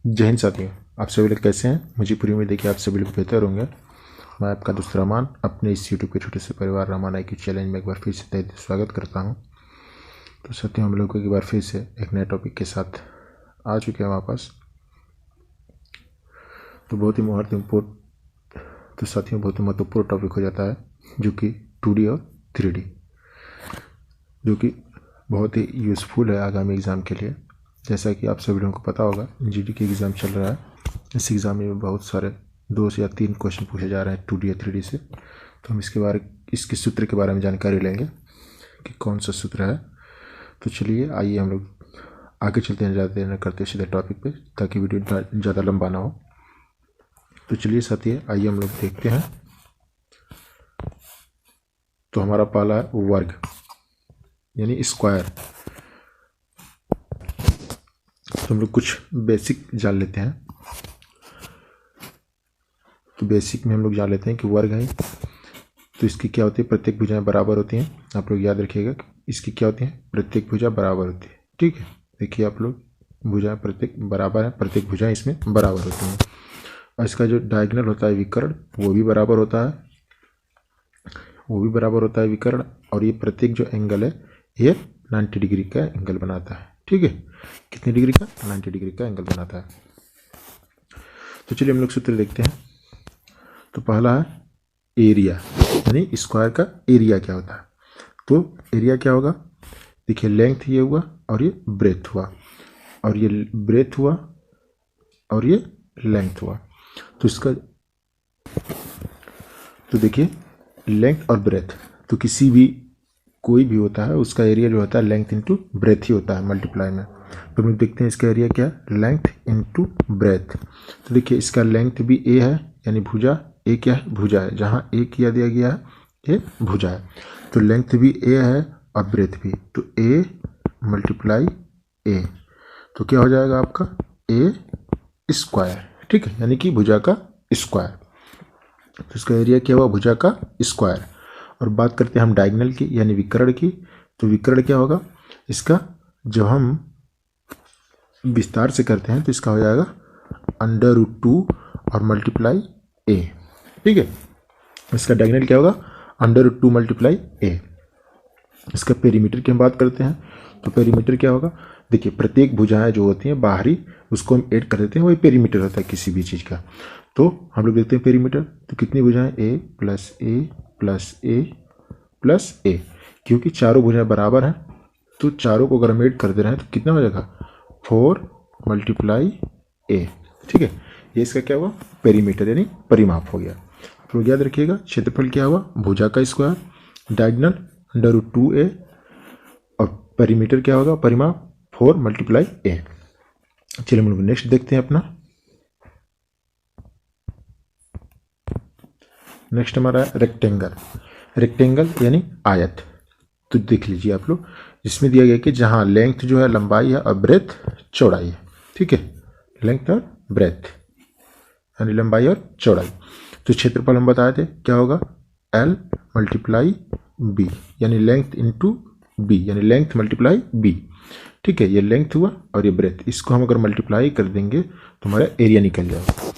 जय हिंद साथियों, आप सभी लोग कैसे हैं। मुझे पूरी उम्मीद है कि आप सभी लोग बेहतर होंगे। मैं आपका दोस्त रहमान अपने इस यूट्यूब के छोटे से परिवार रहमान आई क्यू चैलेंज में एक बार फिर से तहे दिल स्वागत करता हूं। तो साथियों, हम लोग एक बार फिर से एक नए टॉपिक के साथ आ चुके हैं वापस। तो बहुत ही महत्वपूर्ण टॉपिक हो जाता है, जो कि 2D और 3D, जो कि बहुत ही यूज़फुल है आगामी एग्ज़ाम के लिए। जैसा कि आप सभी लोगों को पता होगा, जीडी की एग्ज़ाम चल रहा है। इस एग्ज़ाम में बहुत सारे 2 या 3 क्वेश्चन पूछे जा रहे हैं 2D या 3D से। तो हम इसके सूत्र के बारे में जानकारी लेंगे कि कौन सा सूत्र है। तो चलिए आइए हम लोग आगे चलते हैं, ज़्यादा देर न करते सीधे टॉपिक पे, ताकि वीडियो ज़्यादा लंबा ना हो। तो चलिए साथियों, आइए हम लोग देखते हैं। तो हमारा पहला है वर्ग यानी स्क्वायर। तो हम लोग कुछ बेसिक जान लेते हैं। तो बेसिक में हम लोग जान लेते हैं कि वर्ग है तो इसकी क्या होती है, प्रत्येक भुजाएं बराबर होती हैं। आप लोग याद रखिएगा, इसकी क्या होती है, प्रत्येक भुजा बराबर होती है। ठीक है, देखिए आप लोग, भुजाएं प्रत्येक बराबर है, प्रत्येक भुजाएं इसमें बराबर होती हैं। और इसका जो डायगोनल होता है विकर्ण, वो भी बराबर होता है, विकर्ण। और ये प्रत्येक जो एंगल है ये 90 डिग्री का एंगल बनाता है। ठीक है, कितने डिग्री का, 90 डिग्री का एंगल बनाता है। तो चलिए हम लोग सूत्र देखते हैं। तो पहला है एरिया, यानी स्क्वायर का एरिया क्या होता है। तो एरिया क्या होगा, देखिए लेंथ ये हुआ और ये ब्रेथ हुआ, और ये ब्रेथ हुआ और ये लेंथ हुआ। तो इसका, तो देखिए लेंथ और ब्रेथ, तो किसी भी कोई भी होता है उसका एरिया जो होता है लेंथ इंटू ब्रेथ ही होता है मल्टीप्लाई में। तो हम लोग देखते हैं इसका एरिया क्या है, लेंथ इंटू ब्रेथ। तो देखिए इसका लेंथ भी ए है, यानी भुजा ए क्या है, भुजा है। जहाँ ए किया दिया गया है ये भुजा है, तो लेंथ भी ए है और ब्रेथ भी। तो ए मल्टीप्लाई ए, तो क्या हो जाएगा आपका ए स्क्वायर। ठीक है, यानी कि भुजा का स्क्वायर। तो इसका एरिया क्या हुआ, भुजा का स्क्वायर। और बात करते हैं हम डायगोनल की, यानी विकर्ण की। तो विकर्ण क्या होगा, इसका जब हम विस्तार से करते हैं तो इसका हो जाएगा √2 और मल्टीप्लाई ए। ठीक है, इसका डायगोनल क्या होगा, √2 मल्टीप्लाई ए। इसका पेरीमीटर की हम बात करते हैं। तो पेरीमीटर क्या होगा, देखिए प्रत्येक भुजाएं जो होती हैं बाहरी, उसको हम ऐड कर देते हैं, वही पेरीमीटर होता है किसी भी चीज़ का। तो हम लोग देखते हैं पेरीमीटर, तो कितनी भुजाएं, ए प्लस ए प्लस ए प्लस ए। क्योंकि चारों भुजाएं बराबर हैं, तो चारों को अगर हम ऐड कर दे रहे हैं तो कितना हो जाएगा, 4 मल्टीप्लाई ए। ठीक है, ये इसका क्या हुआ, पेरीमीटर यानी परिमाप हो गया। आप लोग याद रखिएगा, क्षेत्रफल क्या हुआ, भुजा का स्क्वायर, डायगोनल √2a, और पेरीमीटर क्या होगा, परिमाप 4 मल्टीप्लाई ए। चलिए हम लोग नेक्स्ट देखते हैं अपना। नेक्स्ट हमारा है रेक्टेंगल। रेक्टेंगल यानी आयत। तो देख लीजिए आप लोग, इसमें दिया गया कि जहाँ लेंथ जो है लंबाई है और ब्रेथ चौड़ाई है। ठीक है, लेंथ और ब्रेथ यानी लंबाई और चौड़ाई। तो क्षेत्रफल हम बताए थे क्या होगा, L मल्टीप्लाई बी, यानी लेंथ इंटू बी, यानी लेंथ मल्टीप्लाई बी। ठीक है, ये लेंथ हुआ और ये ब्रेथ, इसको हम अगर मल्टीप्लाई कर देंगे तो हमारा एरिया निकल जाएगा।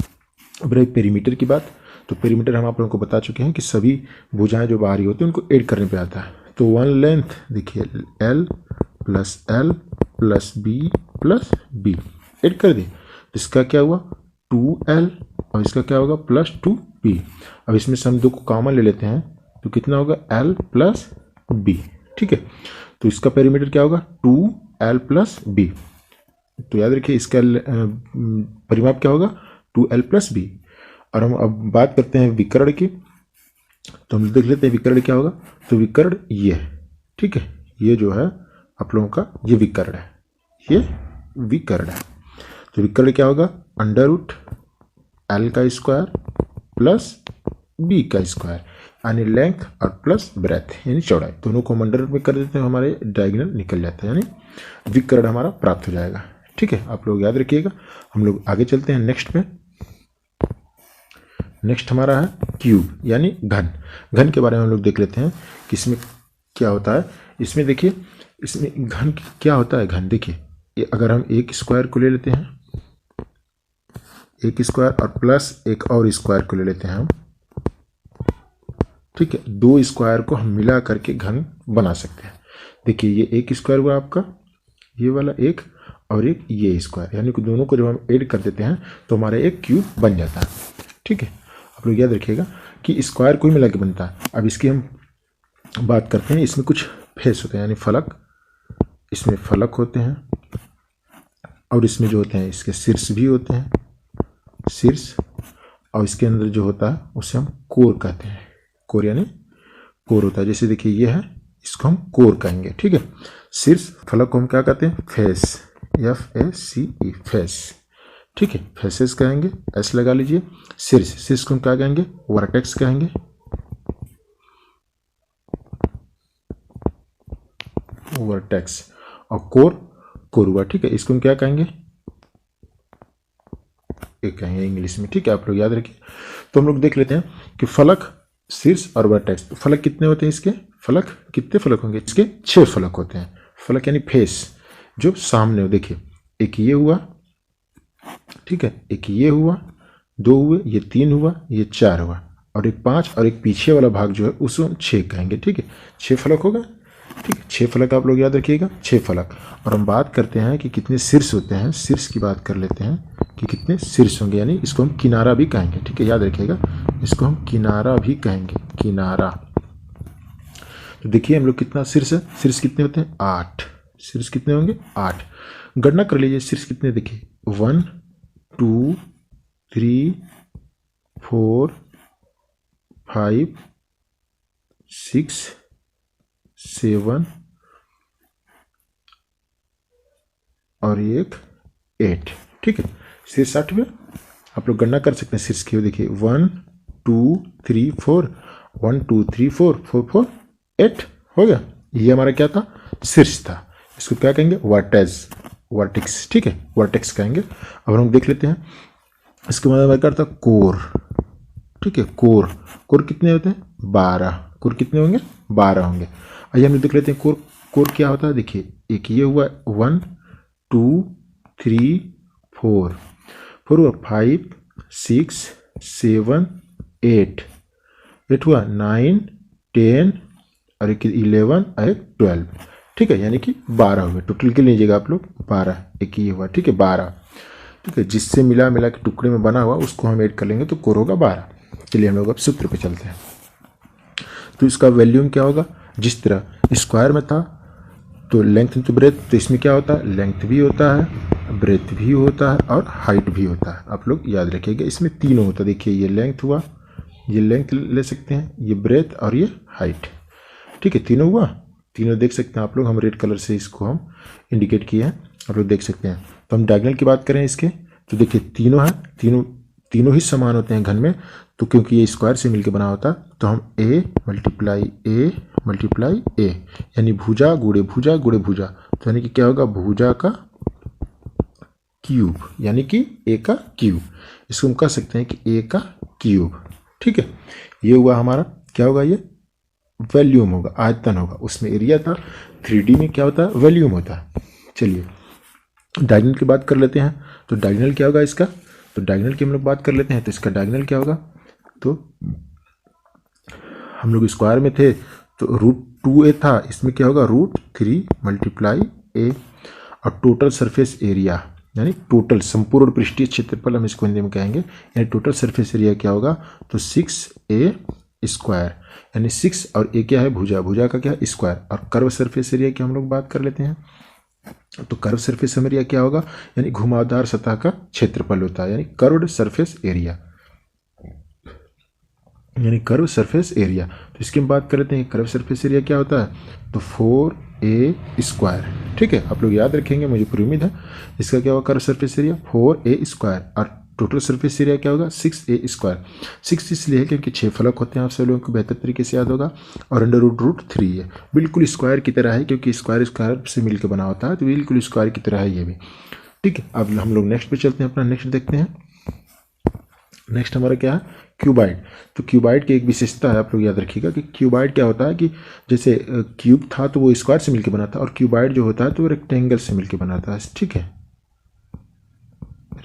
अब रही पेरीमीटर की बात। तो पेरीमीटर हम आप लोगों को बता चुके हैं कि सभी भुजाएं जो बाहरी होती हैं उनको ऐड करने पे आता है। तो वन लेंथ देखिए L plus B plus B, add कर दी, इसका क्या हुआ 2L, और इसका क्या होगा प्लस 2B। अब इसमें से हम दो को कॉमन ले लेते हैं तो कितना होगा L प्लस बी। ठीक है, तो इसका पेरीमीटर क्या होगा 2L प्लस बी। तो याद रखिए इसका परिमाप क्या होगा 2L प्लस बी। और हम अब बात करते हैं विकर्ण की। तो हम देख लेते हैं विकर्ण क्या होगा। तो विकर्ण ये है, ठीक है, ये जो है आप लोगों का ये विकर्ण है, ये विकर्ण है। तो विकर्ण क्या होगा, √L का स्क्वायर प्लस बी का स्क्वायर, यानी लेंथ और प्लस ब्रेथ यानी चौड़ाई, दोनों को हम अंडर में कर देते हैं, हमारे डायगोनल निकल जाता है, यानी विकर्ण हमारा प्राप्त हो जाएगा। ठीक है, आप लोग याद रखिएगा। हम लोग आगे चलते हैं नेक्स्ट पे। नेक्स्ट हमारा है क्यूब यानी घन। घन के बारे में हम लोग देख लेते हैं कि इसमें क्या होता है। इसमें देखिए, इसमें घन क्या होता है। घन देखिए, अगर हम एक स्क्वायर को ले लेते हैं, एक स्क्वायर और प्लस एक और स्क्वायर को ले लेते हैं हम, ठीक है। दो स्क्वायर को हम मिला करके घन बना सकते हैं। देखिए ये एक स्क्वायर हुआ आपका, ये वाला एक, और एक ये स्क्वायर, यानी कि दोनों को जब हम ऐड कर देते हैं तो हमारा एक क्यूब बन जाता है, ठीक है। आप लोग याद रखिएगा कि स्क्वायर को ही मिला के बनता है। अब इसकी हम बात करते हैं, इसमें कुछ फेस होते हैं यानी फलक, इसमें फलक होते हैं, और इसमें जो होते हैं इसके शीर्ष भी होते हैं, शीर्ष, और इसके अंदर जो होता है उसे हम कोर कहते हैं। कोर यानी कोर होता है। जैसे देखिए ये है, इसको हम कोर कहेंगे, ठीक है। शीर्ष फलक को हम क्या कहते हैं? फेस, FACE, फेस, ठीक है। फेसेस कहेंगे, एस लगा लीजिए। शीर्ष, शीर्ष को हम क्या कहेंगे? वर्टेक्स कहेंगे, वर्टेक्स। और कोर, कोर हुआ, ठीक है। इसको हम क्या कहेंगे? एक कहेंगे इंग्लिश में, ठीक है। आप लोग याद रखिए। तो हम लोग देख लेते हैं कि फलक, शीर्ष और वर्टेक्स, तो फलक कितने होते हैं इसके? फलक कितने फलक होंगे इसके? 6 फलक होते हैं। फलक यानी फेस, जो सामने हो। देखिए एक ये हुआ, ठीक है, एक ये हुआ, 2 हुए, ये 3 हुआ, ये 4 हुआ, और एक 5, और एक पीछे वाला भाग जो है उसको हम 6 कहेंगे, ठीक है। 6 फलक होगा, ठीक है। 6 फलक आप लोग याद रखिएगा, 6 फलक। और हम बात करते हैं कि कितने शीर्ष होते हैं। शीर्ष की बात कर लेते हैं कि कितने शीर्ष होंगे, यानी इसको हम किनारा भी कहेंगे, ठीक है। याद रखिएगा, इसको हम किनारा भी कहेंगे, किनारा। तो देखिए हम लोग कितना शीर्ष है, शीर्ष कितने होते हैं? 8। शीर्ष कितने होंगे? 8। गणना कर लीजिए शीर्ष कितने। देखिए 1 2 3 4 5 6 7 और एक 8, ठीक है। शीर्ष 8 में आप लोग गणना कर सकते हैं शीर्ष की। देखिए 1 2 3 4, 1 2 3 4 4 4 8 हो गया। ये हमारा क्या था? शीर्ष था। इसको क्या कहेंगे? वर्टेक्स, वर्टेक्स, ठीक है, वर्टेक्स कहेंगे। अब हम देख लेते हैं इसके बाद हमारा करता कोर, ठीक है। कोर, कोर कितने होते हैं? 12। कोर कितने होंगे? 12 होंगे। आइए हम देख लेते हैं कोर, कोर क्या होता है। देखिए एक ये हुआ 1 2 3 4, 4 हुआ 5 6 7 8, 8 हुआ 9 10 और एक 11 और एक 12, ठीक है, यानी कि 12 हुए। टोटल के लीजिएगा आप लोग 12, एक ये हुआ, ठीक है, 12, ठीक है। जिससे मिला मिला के टुकड़े में बना हुआ उसको हम ऐड कर लेंगे तो कोर होगा 12। चलिए हम लोग अब सूत्र पे चलते हैं। तो इसका वॉल्यूम क्या होगा? जिस तरह स्क्वायर में था तो लेंथ इंटू ब्रेथ, तो इसमें क्या होता है? लेंथ भी होता है, ब्रेथ भी होता है, और हाइट भी होता है। आप लोग याद रखिएगा इसमें तीनों होता है। देखिए ये लेंथ हुआ, ये लेंथ ले सकते हैं, ये ब्रेथ और ये हाइट, ठीक है। तीनों हुआ, तीनों देख सकते हैं आप लोग। हम रेड कलर से इसको हम इंडिकेट किए हैं, आप लोग देख सकते हैं। तो हम डायगोनल की बात करें इसके, तो देखिए तीनों हैं, तीनों ही समान होते हैं घन में। तो क्योंकि ये स्क्वायर से मिलकर बना होता तो हम A मल्टीप्लाई A, यानी भुजा गुणे भुजा गुणे भुजा, तो यानी कि क्या होगा? भुजा का क्यूब, यानी कि A का क्यूब। इसको हम कह सकते हैं कि A का क्यूब, ठीक है। ये हुआ हमारा, क्या होगा? ये वॉल्यूम होगा, आयतन होगा। उसमें एरिया था, 3D में क्या होता है? वॉल्यूम होता है। चलिए डायगोनल की बात कर लेते हैं। तो डायगोनल क्या होगा इसका? तो डायगोनल की हम लोग बात कर लेते हैं। तो इसका डायगोनल क्या होगा? तो हम लोग स्क्वायर में थे तो √2a था, इसमें क्या होगा? √3 मल्टीप्लाई a, और टोटल सरफेस एरिया, यानी टोटल संपूर्ण पृष्ठीय क्षेत्रफल हम इसको हिंदी में कहेंगे, यानी टोटल सरफेस एरिया क्या होगा? तो 6a स्क्वायर, यानी 6 और a क्या है? भुजा, भुजा का क्या है? स्क्वायर। और कर्व सरफेस एरिया की हम लोग बात कर लेते हैं। तो कर्व सरफेस एरिया क्या होगा? यानी घुमावदार सतह का क्षेत्रफल होता है, यानी कर्व्ड सरफेस एरिया, यानी कर्व सरफेस एरिया। तो इसकी हम बात कर लेते हैं। कर्व सरफेस एरिया क्या होता है? तो 4a स्क्वायर, ठीक है। आप लोग याद रखेंगे, मुझे पूरी उम्मीद है। इसका क्या होगा? Curve surface area 4a square, और टोटल सरफेस एरिया क्या होगा? 6a square. 6 इसलिए है क्योंकि 6 फलक होते हैं, आप सब लोगों को बेहतर तरीके से याद होगा, और √3 है, बिल्कुल स्क्वायर की तरह है, क्योंकि स्क्वायर स्क्वायर से मिलकर बना होता है, तो बिल्कुल स्क्वायर की तरह है ये भी, ठीक है। अब हम लोग नेक्स्ट पे चलते हैं, अपना नेक्स्ट देखते हैं। नेक्स्ट हमारा क्या है? क्यूबाइड। तो क्यूबाइड की एक विशेषता है, आप लोग याद रखिएगा कि क्यूबाइड क्या होता है कि जैसे क्यूब था तो वो स्क्वायर से मिलकर बना था, और क्यूबाइड जो होता है तो वो रेक्टेंगल से मिलकर बना था, ठीक है,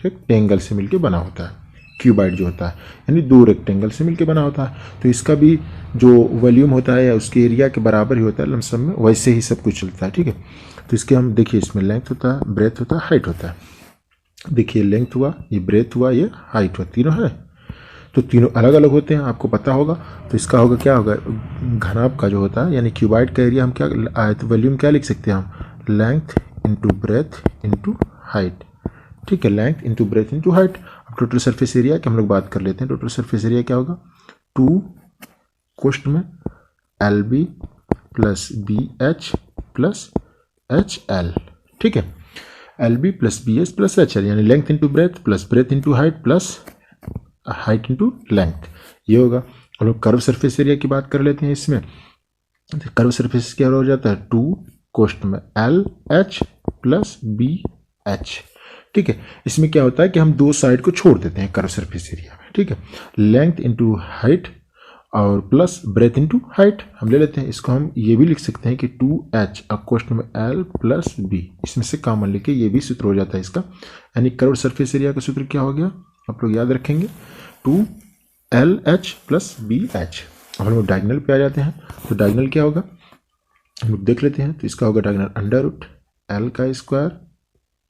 रेक्टेंगल से मिलके बना होता है। क्यूबाइड जो होता है यानी 2 रेक्टेंगल से मिलके बना होता है। तो इसका भी जो वॉल्यूम होता है या उसके एरिया के बराबर ही होता है लमसम में, वैसे ही सब कुछ चलता है। ठीक है, तो इसके हम देखिए इसमें लेंथ होता है, ब्रेथ होता है, हाइट होता है। देखिए लेंथ हुआ, ये ब्रेथ हुआ, ये हाइट हुआ, तीनों है। तो तीनों अलग अलग होते हैं, आपको पता होगा। तो इसका होगा क्या होगा, घनाभ का जो होता है यानी क्यूबाइड का एरिया हम क्या आयत वॉल्यूम क्या लिख सकते हैं हम, length into breadth into height. ठीक है, length into breadth into height. अब टोटल सरफेस एरिया की हम लोग बात कर लेते हैं। टोटल सरफेस एरिया क्या होगा, 2 कोष्ट में LB plus BH plus HL। ठीक है, LB plus BH plus HL यानी length into breadth plus breadth into height plus height into length, ये होगा। हम लोग कर्व सरफेस एरिया की बात कर लेते हैं। इसमें कर्व सरफेस क्या हो जाता है, 2 कोष्ट में LH प्लस BH। ठीक है, इसमें क्या होता है कि हम 2 साइड को छोड़ देते हैं कर्व सरफेस एरिया में। ठीक है, लेंथ इंटू हाइट और प्लस ब्रेथ इंटू हाइट हम ले लेते हैं। इसको हम ये भी लिख सकते हैं कि 2H और कोष्ट में L प्लस B, इसमें से कॉमन लेके ये भी सूत्र हो जाता है इसका, यानी कर्व सरफेस एरिया का सूत्र क्या हो गया, आप लोग याद रखेंगे, 2LH प्लस BH। अब हम लोग डायगोनल पे आ जाते हैं। तो डायगोनल क्या होगा हम लोग देख लेते हैं। तो इसका होगा डायगोनल अंडर रूट L का स्क्वायर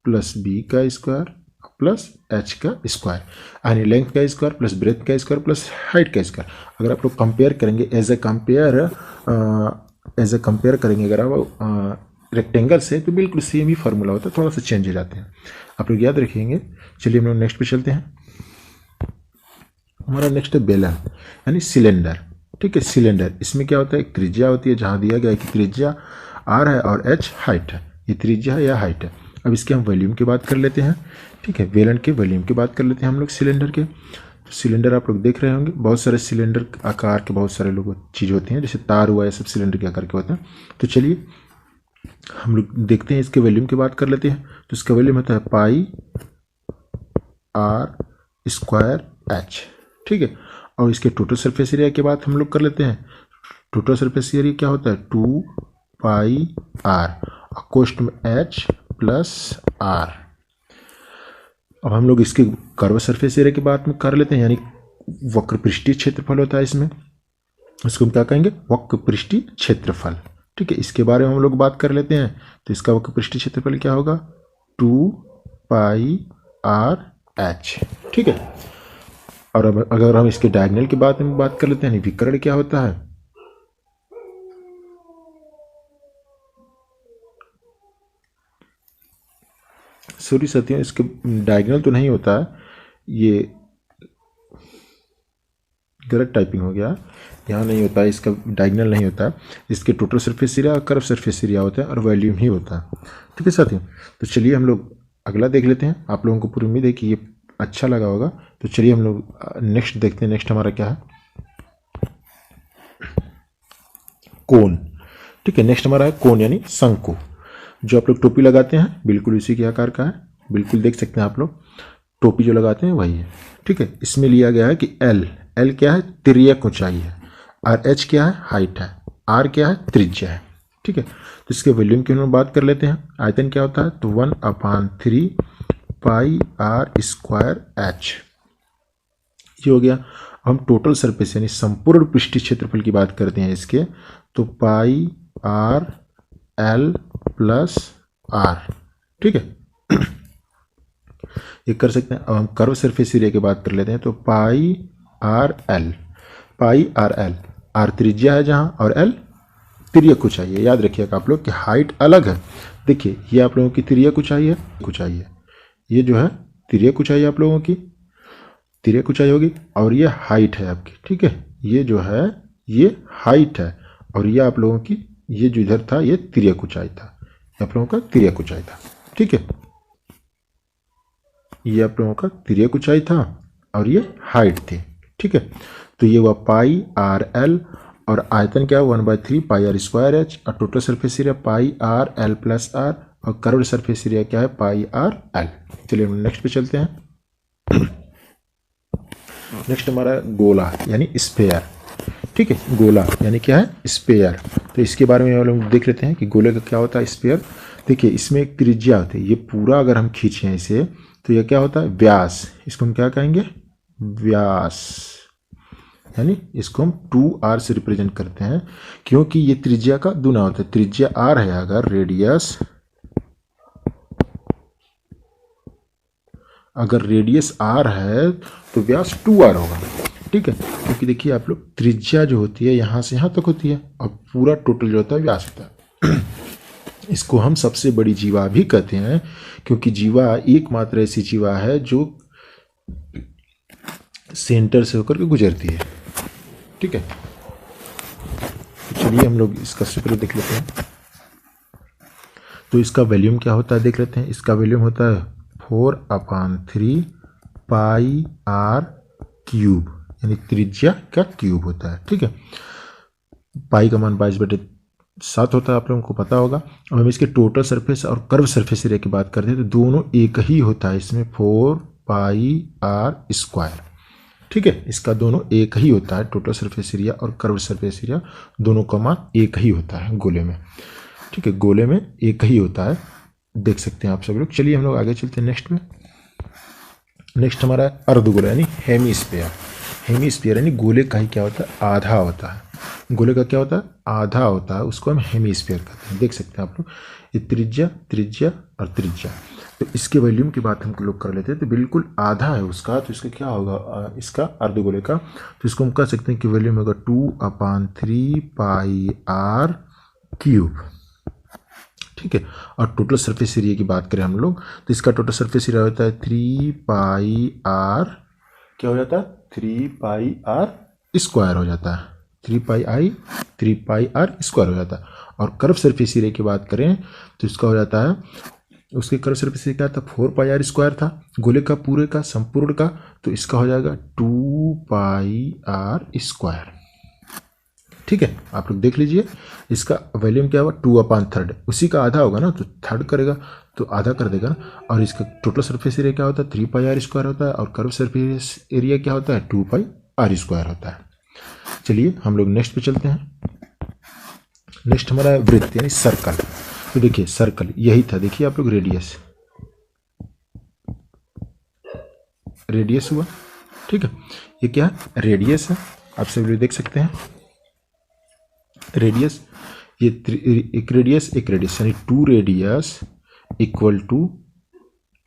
प्लस B का स्क्वायर प्लस H का स्क्वायर, यानी लेंथ का स्क्वायर प्लस ब्रेथ का स्क्वायर प्लस हाइट का स्क्वायर। अगर आप लोग कंपेयर करेंगे एज ए कंपेयर करेंगे अगर आप रेक्टेंगल से, तो बिल्कुल सेम ही फार्मूला होता है, थोड़ा सा चेंज हो जाते हैं, आप लोग याद रखेंगे। चलिए हम लोग नेक्स्ट पे चलते हैं। हमारा नेक्स्ट है बेलन यानी सिलेंडर। ठीक है, सिलेंडर इसमें क्या होता है, एक त्रिज्या होती है, जहाँ दिया गया है कि त्रिज्या R है और H हाइट है, ये त्रिज्या है या हाइट है। अब इसके हम वॉल्यूम की बात कर लेते हैं। ठीक है, बेलन के वॉल्यूम की बात कर लेते हैं हम लोग सिलेंडर के। तो सिलेंडर आप लोग देख रहे होंगे, बहुत सारे सिलेंडर आकार के बहुत सारे लोग चीज़ होती हैं, जैसे तार हुआ, ये सब सिलेंडर के आकार के होते हैं। तो चलिए हम लोग देखते हैं, इसके वॉल्यूम की बात कर लेते हैं। तो इसका वॉल्यूम होता है पाई R स्क्वायर H। ठीक है, और इसके टोटल सरफेस एरिया की बात हम लोग कर लेते हैं। टोटल सरफेस एरिया क्या होता है, 2 पाई R और कोष्ट में H प्लस R। अब हम लोग इसके कर्व सरफेस एरिया की बात में कर लेते हैं, यानी वक्र पृष्ठीय क्षेत्रफल होता है इसमें, इसको हम क्या कहेंगे, वक्र पृष्ठीय क्षेत्रफल। ठीक है, इसके बारे में हम लोग बात कर लेते हैं। तो इसका वक्र पृष्ठीय क्षेत्रफल क्या होगा, 2 पाई R H। ठीक है, और अब अगर हम इसके डायगोनल की बात कर लेते हैं, विकर्ण क्या होता है, सॉरी साथियों, इसके डायगोनल तो नहीं होता है, ये गलत टाइपिंग हो गया, यहाँ नहीं होता है, इसका डायगोनल नहीं होता है। इसके टोटल सरफेस एरिया और कर्व सरफेस एरिया होता है और वॉल्यूम ही होता है। ठीक है साथियों, तो चलिए हम लोग अगला देख लेते हैं। आप लोगों को पूरी उम्मीद है कि ये अच्छा लगा होगा। तो चलिए हम लोग नेक्स्ट देखते हैं। नेक्स्ट हमारा क्या है, कोन। ठीक है, नेक्स्ट हमारा है कोन यानी शंकु। जो आप लोग टोपी लगाते हैं बिल्कुल उसी के आकार का है, बिल्कुल देख सकते हैं आप लोग, टोपी जो लगाते हैं वही है। ठीक है, इसमें लिया गया है कि L क्या है, तिर्यक ऊंचाई है, और H क्या है, हाइट है, R क्या है, त्रिज्या है। ठीक है, तो इसके वॉल्यूम की हम बात कर लेते हैं। आयतन क्या होता है, तो 1/3 पाई R स्क्वायर H, ये हो गया। हम टोटल सरफेस यानी संपूर्ण पृष्ठीय क्षेत्रफल की बात करते हैं इसके, तो पाई R L प्लस R। ठीक है, ये कर सकते हैं। अब हम कर्व सरफेस एरिया की बात कर लेते हैं। तो पाई R L, पाई R L, R त्रिज्या है जहाँ और L तिर्यक ऊंचाई है। याद रखिएगा आप लोग कि हाइट अलग है। देखिए ये आप लोगों की तिर्यक ऊंचाई है, ये जो है तिर्यक ऊंचाई आप लोगों की तिर्यक ऊंचाई होगी, और ये हाइट है आपकी। ठीक है, ये जो है ये हाइट है, और ये आप लोगों की ये जो इधर था ये तिर्यक ऊंचाई था, आप लोगों का तिर्यक ऊंचाई था। ठीक है, ये आप लोगों का तिर्यक ऊंचाई था और ये हाइट थी। ठीक है, तो ये हुआ पाई R L, और आयतन क्या हुआ 1/3 पाई R स्क्वायर H, और total surface area pi R L plus R, और कर्व सरफेस एरिया क्या है, पाई R L। चलिए हम नेक्स्ट पे चलते हैं। नेक्स्ट हमारा गोला यानी स्फेयर। ठीक है, गोला यानी क्या है, स्फेयर। तो इसके बारे में हम लोग देख लेते हैं कि गोले का क्या होता है स्फेयर। देखिए इसमें एक त्रिज्या होती है, ये पूरा अगर हम खींचें इसे तो यह क्या होता है, व्यास। इसको हम क्या कहेंगे, व्यास, यानी इसको हम 2r से रिप्रेजेंट करते हैं, क्योंकि ये त्रिज्या का दुना होता है। त्रिज्या r है, अगर रेडियस r है तो व्यास 2r होगा, ठीक है। क्योंकि देखिए आप लोग, त्रिज्या जो होती है यहाँ से यहाँ तक होती है और पूरा टोटल जो होता है व्यास होता है। इसको हम सबसे बड़ी जीवा भी कहते हैं, क्योंकि जीवा एकमात्र ऐसी जीवा है जो सेंटर से होकर के गुजरती है, ठीक है। तो चलिए हम लोग इसका सूत्र देख लेते हैं। तो इसका वॉल्यूम क्या होता है देख लेते हैं। इसका वॉल्यूम होता है 4/3 पाई r क्यूब, यानी त्रिज्या का क्यूब होता है, ठीक है। पाई का मान 22/7 होता है, आप लोगों को पता होगा। अब हम इसके टोटल सरफेस और कर्व सरफेस एरिया की बात करते हैं तो दोनों एक ही होता है इसमें, 4 पाई r स्क्वायर, ठीक है। इसका दोनों एक ही होता है, टोटल सरफेस एरिया और कर्व सरफेस एरिया दोनों का मान एक ही होता है गोले में, ठीक है। गोले में एक ही होता है, देख सकते हैं आप सब लोग। चलिए हम लोग आगे चलते हैं नेक्स्ट में। नेक्स्ट हमारा है अर्धगोला, यानी हेमीस्फीयर। हेमीस्फीयर यानी गोले का ही क्या होता है, आधा होता है। गोले का क्या होता है, आधा होता है, उसको हम हेमीस्फीयर कहते हैं। देख सकते हैं आप लोग, ये त्रिज्या, त्रिज्या और त्रिज्या। तो इसके वॉल्यूम की बात हम लोग कर लेते हैं, तो बिल्कुल आधा है उसका, तो इसका क्या होगा, इसका अर्धगोले का, तो इसको हम कह सकते हैं कि वॉल्यूम होगा 2/3 पाई r क्यूब, ठीक है। और टोटल सरफेस एरिया की बात करें हम लोग, तो इसका टोटल सरफेस एरिया होता है 3 पाई r, क्या हो जाता है, 3 पाई r स्क्वायर हो जाता है, 3 पाई r स्क्वायर हो जाता है। और कर्व सरफेस एरिया की बात करें तो इसका हो जाता है, उसके कर्व सरफेस एरिया क्या था, 4 पाई r स्क्वायर था गोले का पूरे का संपूर्ण का, तो इसका हो जाएगा 2 पाई r स्क्वायर, ठीक है। आप लोग देख लीजिए, इसका वॉल्यूम क्या होगा, 2/3, उसी का आधा होगा ना, तो थर्ड करेगा तो आधा कर देगा ना। और इसका टोटल सरफेस एरिया क्या होता है, 3 पाई r स्क्वायर होता है, और कर्व सरफेस एरिया क्या होता है, 2 पाई r स्क्वायर होता है। चलिए हम लोग नेक्स्ट पे चलते हैं। नेक्स्ट हमारा है वृत्त, यानी सर्कल। तो देखिए सर्कल यही था, देखिए आप लोग, रेडियस हुआ, ठीक है। ये क्या है, रेडियस है, आप सब लोग देख सकते हैं रेडियस, ये एक रेडियस यानी 2 रेडियस इक्वल टू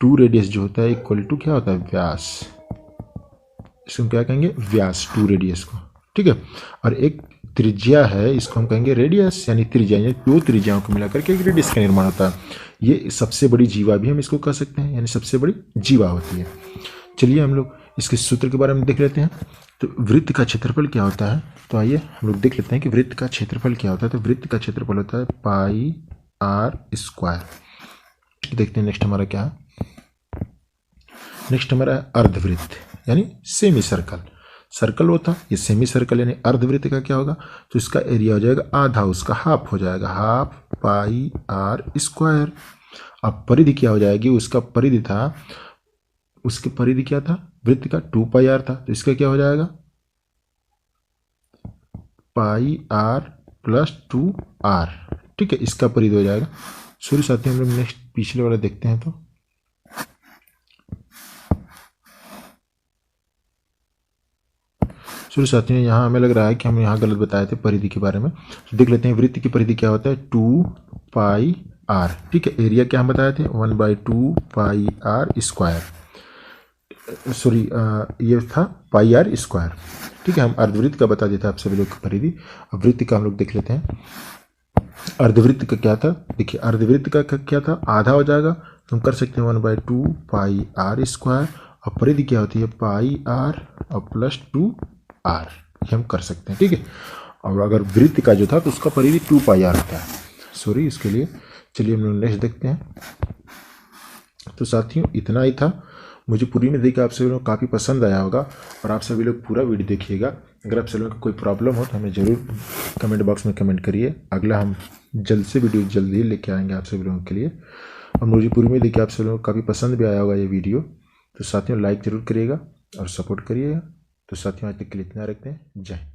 2 रेडियस जो होता है इक्वल टू क्या होता है, व्यास। इसको क्या कहेंगे, व्यास, 2 रेडियस को, ठीक है। और एक त्रिज्या है, इसको हम कहेंगे रेडियस, यानी त्रिज्या, यानी 2 त्रिज्याओं को मिलाकर के एक रेडियस का निर्माण होता है। ये सबसे बड़ी जीवा भी हम इसको कह सकते हैं, यानी सबसे बड़ी जीवा होती है। चलिए हम लोग इसके सूत्र के बारे में देख लेते हैं। तो वृत्त का क्षेत्रफल क्या होता है, तो आइए हम लोग देख लेते हैं कि वृत्त का क्षेत्रफल क्या होता है। तो वृत्त का क्षेत्रफल होता है पाई r स्क्वायर। देखते हैं नेक्स्ट हमारा क्या है। नेक्स्ट हमारा है अर्धवृत्त, यानी सेमी सर्कल। सर्कल होता, ये सेमी सर्कल यानी अर्धवृत्त का क्या होगा, तो इसका एरिया हो जाएगा आधा, उसका हाफ हो जाएगा, हाफ पाई r स्क्वायर। अब परिधि क्या हो जाएगी, उसका परिधि था, उसकी परिधि क्या था, वृत्त का 2 पाई r था, तो इसका क्या हो जाएगा, पाई r प्लस 2r, ठीक है। इसका परिधि हो जाएगा। शुरू साथियों हम लोग नेक्स्ट पिछले वाला देखते हैं। तो शुरू साथियों यहाँ हमें लग रहा है कि हम यहाँ गलत बताए थे परिधि के बारे में, तो देख लेते हैं। वृत्त की परिधि क्या होता है, 2 पाई r, ठीक है। एरिया क्या हम बताए थे, 1/2 पाई r स्क्वायर, सॉरी ये था पाई r स्क्वायर, ठीक है। हम अर्धवृत्त का बता देते हैं आप सभी लोग परिधि। अब वृत्त का हम लोग देख लेते हैं। अर्धवृत्त का क्या था, देखिए अर्धवृत्त का क्या था, आधा हो जाएगा, तो हम कर सकते हैं 1/2 पाई r स्क्वायर, और परिधि क्या होती है, पाई r और प्लस 2r, ये हम कर सकते हैं, ठीक है। और अगर वृत्त का जो था तो उसका परिधि 2 पाई r होता है, सॉरी इसके लिए। चलिए हम लोग नेक्स्ट देखते हैं। तो साथियों इतना ही था। मुझे पूरी में देखकर आप सभी लोग काफ़ी पसंद आया होगा, और आप सभी लोग पूरा वीडियो देखिएगा। अगर आप सभी लोगों को कोई प्रॉब्लम हो तो हमें ज़रूर कमेंट बॉक्स में कमेंट करिए। अगला हम जल्द से वीडियो जल्दी ही लेके आएंगे आप सभी लोगों के लिए। और मुझे पूरी में देखिए आप सभी लोगों को काफ़ी पसंद भी आया होगा ये वीडियो। तो साथियों लाइक ज़रूर करिएगा और सपोर्ट करिएगा। तो साथियों आज तक के लिए इतना रखते हैं। जय हिंद।